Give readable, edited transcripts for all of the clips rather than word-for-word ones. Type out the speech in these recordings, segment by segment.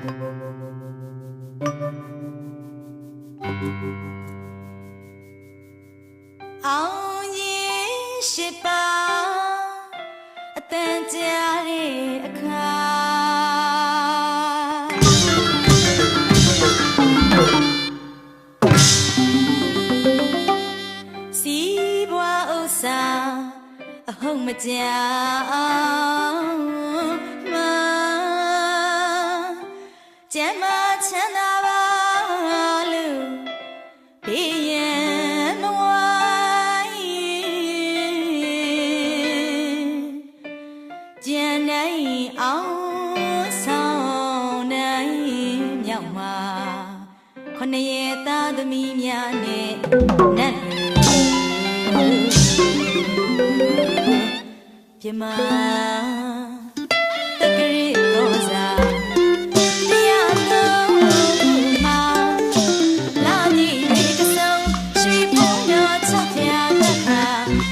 အောင်ရင်ရှိပါအတန်ကြားတဲ့အခါစီးပွားဥစ္စာအဟုတ်မကြောင်မကျမ်းမချမ်းသာပါလို့ဘေးရန်မဝိုင်းကျန်နိုင်အောင်ဆောင်နိုင်မြောက်မှာခொနရဲ့သားသမီးများနဲ့နတ်ပြမတကရီကောစားတရားလုံးမှာလာနေကဆုံးရွှေဘုံတော်ချက်ပြတဲ့အခါ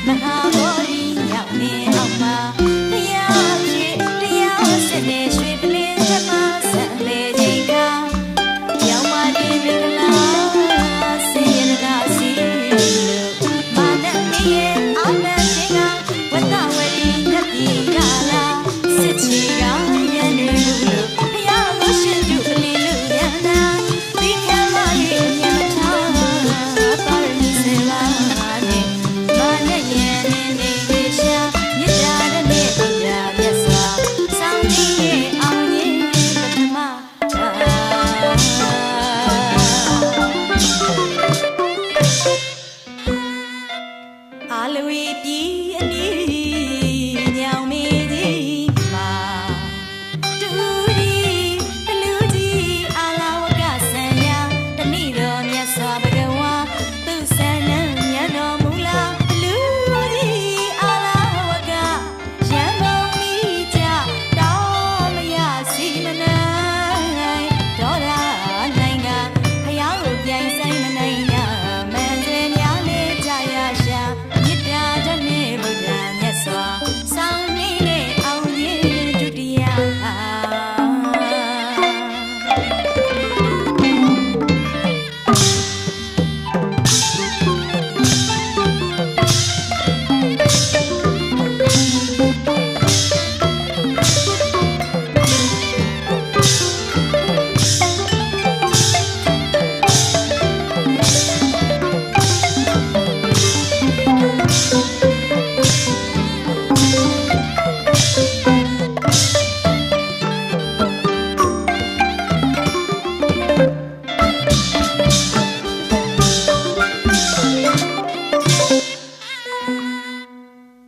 မဟာဘောရီရောက်နေအောင်မှာတရားဖြစ်တရားစစ်တဲ့ရွှေပလင်းချက်ပါဆက်လေချိန်ကရောက်မှဒီမင်္ဂလာစေရနာစီမာနနေရဲ့အာမန်ရှင်ကဝတ္တဝရီမြတ်ဒီကလာစစ်ချီကရန်နေလို့ဘုရားလို့ရှင်ကျူပလီလို့ရန်နာဒီခံမရဲ့အမြတ်မထားပါရမီစေလာနဲ့မာနရဲ့နေနေရှာမြတ်တာတဲ့နေပြမြတ်စွာစောင်းနေရဲ့အောင်ရင်ပထမအာလူပြည်အနီးညောင်မေးကြီးမှာတူရီတလူကြီးအာလာဝကဆံရတဏိတော်မြတ်စွာဘဂဝါသူဆံနံမြတ်တော်မူလာလူကြီးအာလာဝကရံမုံမိကြတော်မရစီမနိုင်ဒေါ်လာနိုင်ငံဖျားကိုပြိုင်ဆိုင်မနိုင်ရမန်စင်များလေးကြရရှာမြစ်တာတဲ့နေဗုဒ္ဓမြတ်စွာစောင်းနေတဲ့အောင်ရင်ဒုတိယ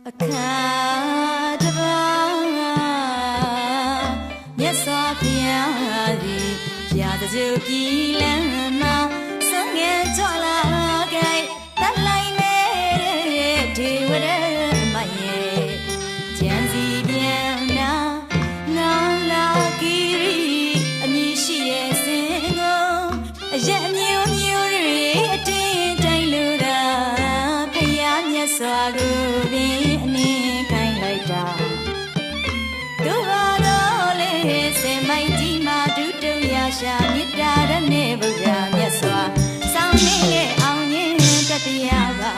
အခါတပါမြတ်စွာဘုရားသည်ရာဇဂုပြည်လမ်းမှာဆံငယ်ကြွလာခဲ့တတ်လိုက်နေတဲ့ဒေဝရမရဲ့ကျန်စီပြန်နာနာလာကီရီအမည်ရှိရဲ့စင်ကိုအရက်မျိုးမျိုးတွေအတင်းတိုင်းလူတာဖယားမြတ်စွာကိုပင်အနေခိုင်းလိုက်တာဒုဘာတော်လေးစင်မိုက်ကြီးမှာဒုတုရရှာမြစ်တာတဲ့နေဗုဒ္ဓမြတ်စွာစောင်းနေတဲ့အောင်ရင်တတရားပါ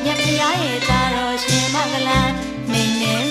မြတ်ဖျားရဲ့သားတော်ရှင်မင်္ဂလာမင်းနဲ့